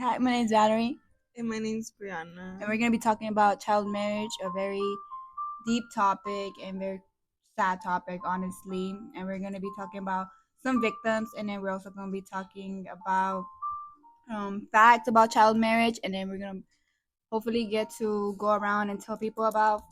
Hi, my name's Valerie, And my name's Brianna. and we're going to be talking about child marriage, a very deep topic and very sad topic, honestly. And we're going to be talking about some victims, and then we're also going to be talking about facts about child marriage, and then we're going to hopefully get to go around and tell people about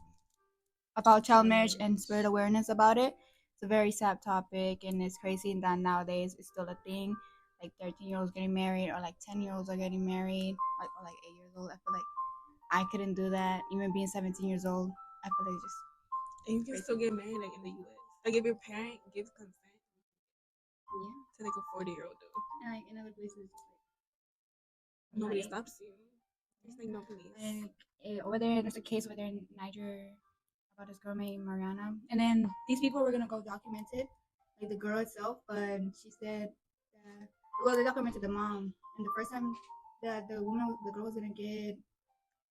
child marriage and spread awareness about it. It's a very sad topic, and it's crazy that nowadays it's still a thing. Like 13-year-olds getting married, or like 10-year-olds are getting married, or like 8 years old. I feel like I couldn't do that, even being 17 years old. I feel like just And you can still get married like in the US. Like if your parent gives consent to like a 40-year-old do. And like in other places, Nobody like, stops you. There's like no police. over there's a case over there in Niger about this girl named Mariana, and then these people were gonna go document it, like the girl itself, but she said that, well, they documented the mom, and the first time that the girl was gonna get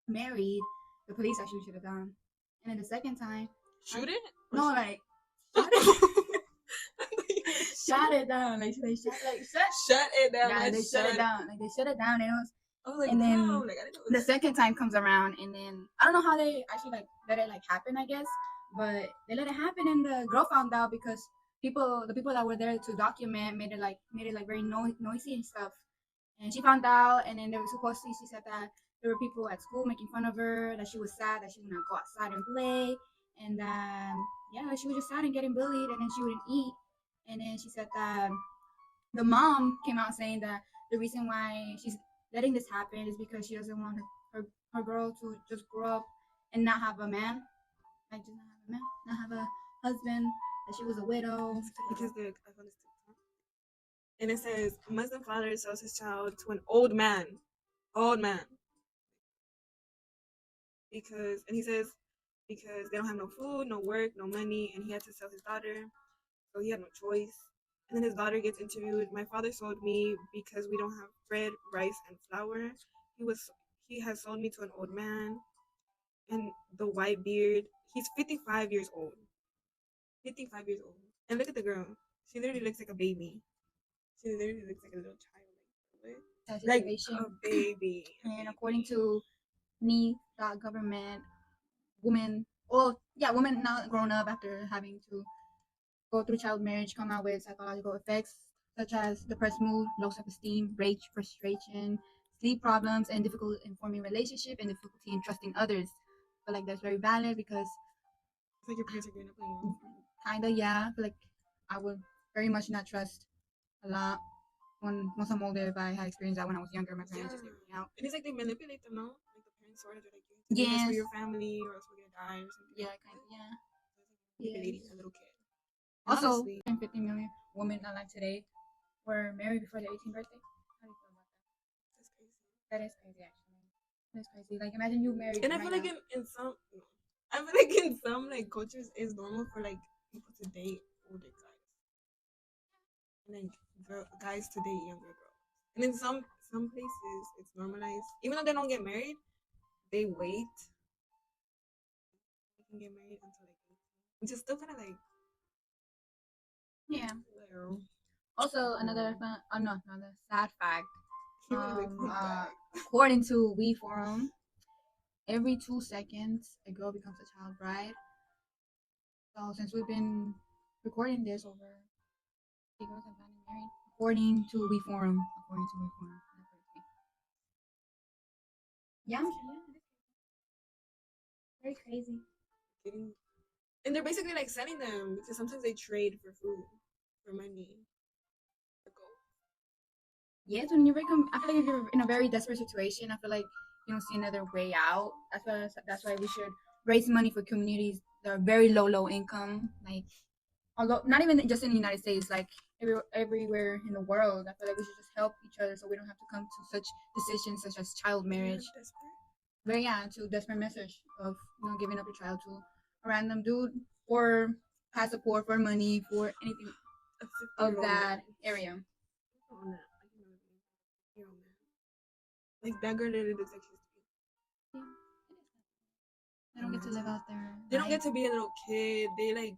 married, the police actually shut it down, and then the second time, Shoot it? no, like shut it, shut it down, like they shut it down. yeah, they shut it down, like they shut it down, and it was. I was like, And then damn, like I didn't know the second time comes around, and then I don't know how they actually like let it like happen, I guess, but they let it happen, and the girl found out because the people that were there to document made it like very noisy and stuff, and she found out, and then there was supposedly she said that there were people at school making fun of her, that she was sad, that she was gonna go outside and play, and yeah, she was just sad and getting bullied, and then she wouldn't eat, and then she said that the mom came out saying that the reason why she's letting this happen is because she doesn't want her girl to just grow up and not have a man, like just not have a man, not have a husband, that she was a widow. because I found this TikTok. And it says a Muslim father sells his child to an old man. Old man. And he says because they don't have no food, no work, no money, and he had to sell his daughter, so he had no choice. And then his daughter gets interviewed. My father sold me because we don't have bread, rice, and flour. He has sold me to an old man, and the white beard. He's 55 years old. 55 years old. And look at the girl. She literally looks like a baby. She literally looks like a little child. Like a baby. And according to government, women, well, yeah, women not grown up after having to go through child marriage come out with psychological effects such as depressed mood, low self-esteem, rage, frustration, sleep problems, and difficulty in forming relationship and difficulty in trusting others. But like that's very valid because it's like your parents are growing up on you. Kinda, yeah. I feel like I would very much not trust a lot once I'm older. If I had experienced that when I was younger, my parents just gave me out. And it's like they manipulate them, no? Like the parents sort of like you do this for your family, or else we're gonna die or something. Yeah, kind of, yeah. Manipulating a little kid. Also, 50 million women alive today were married before their 18th birthday. How do you feel about that? That's crazy. That is crazy, actually. That's crazy. Like, imagine you married. And I feel like I feel like in some like cultures, it's normal for like people to date older guys, and then guys to date younger girls. And in some places, it's normalized. Even though they don't get married, they wait. They can get married until like 18, which is still kind of like yeah. Also, another sad fact. According to We Forum, every 2 seconds a girl becomes a child bride. So since we've been recording this over, 8 girls have gotten married. According to We Forum. Yeah, very crazy. And they're basically like selling them because sometimes they trade for food, for money. Yes, when you're I feel like if you're in a very desperate situation, I feel like you don't see another way out. That's why we should raise money for communities that are very low income. Like, although not even just in the United States, like everywhere in the world, I feel like we should just help each other so we don't have to come to such decisions such as child marriage. Very to desperate message of giving up your child to a random dude for pass support, for money, for anything of that area. Like that girl literally looks like she's. They don't get to live out there. They don't get to be a little kid. They like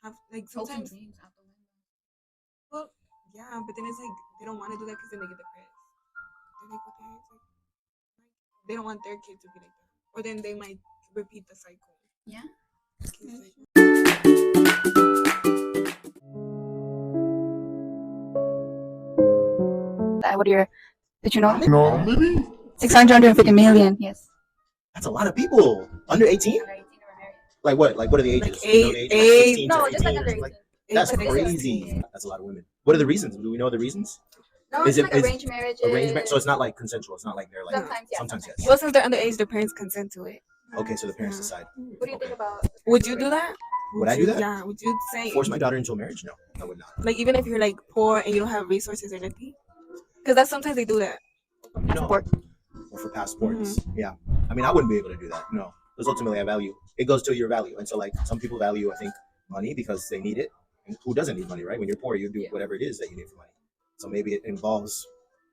have like sometimes. Well, yeah, but then it's like they don't want to do that because then they get depressed. like what the heck? Like, they don't want their kid to be like that, or then they might repeat the cycle. Yeah. Kids, like, What are your? Did you know? No, maybe 650 million. Yes. that's a lot of people under 18. Under 18 who were married. Like what? Like what are the Like ages? You know the age? Like 16 No, to just like 18 or under something 18. That's 18 to crazy. 16. That's a lot of women. What are the reasons? Do we know the reasons? No, Is it's it- like is arranged marriages. Arrangement. So it's not like consensual. It's not like they're like. Sometimes, yeah. Sometimes yes. Well, since they're underage, their parents consent to it. Okay, so the parents Yeah. decide. What do you think Okay. about? Would you do that? Would I do that? Yeah. Would you say Force my daughter into a marriage? No, I would not. like even if you're like poor and you don't have resources or nothing? Because that's sometimes they do that. No. Or for passports. Yeah. I mean, I wouldn't be able to do that. No, because ultimately, I value. It goes to your value, and so like some people value, I think, money because they need it. And who doesn't need money, right? When you're poor, you do whatever it is that you need for money. So maybe it involves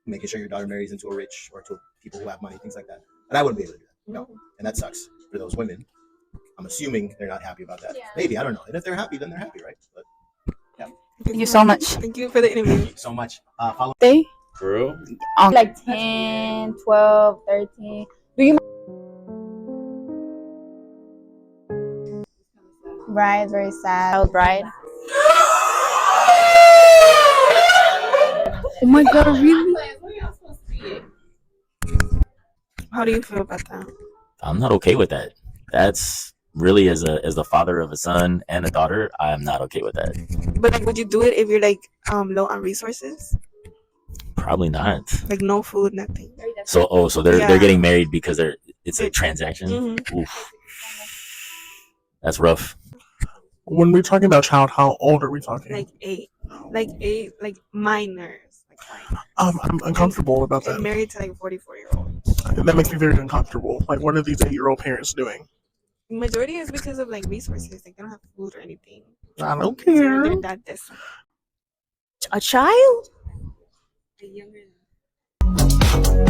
making sure your daughter marries into a rich or to people who have money, things like that. But I wouldn't be able to do that. No, and that sucks for those women. I'm assuming they're not happy about that. Yeah. Maybe I don't know. And if they're happy, then they're happy, right? But Thank you so much. Thank you for the interview. thank you so much. Follow. They For real? like 10, 12, 13. Do you? Bride, very sad. Bride. Oh my god, really? How do you feel about that? I'm not okay with that. That's really as the father of a son and a daughter, I am not okay with that. But like, would you do it if you're like low on resources, Probably not. like no food, nothing? So they're Yeah. getting married because it's a transaction. Mhm. Oof. That's rough. When we're talking about child, how old are we talking? Like eight, like minors, like minors. I'm uncomfortable about And that. married to like 44-year-olds. That makes me very uncomfortable. Like, what are these 8-year-old parents doing? Majority is because of like resources. Like they don't have food or anything. I don't So care. they're that desperate. A child? Like younger than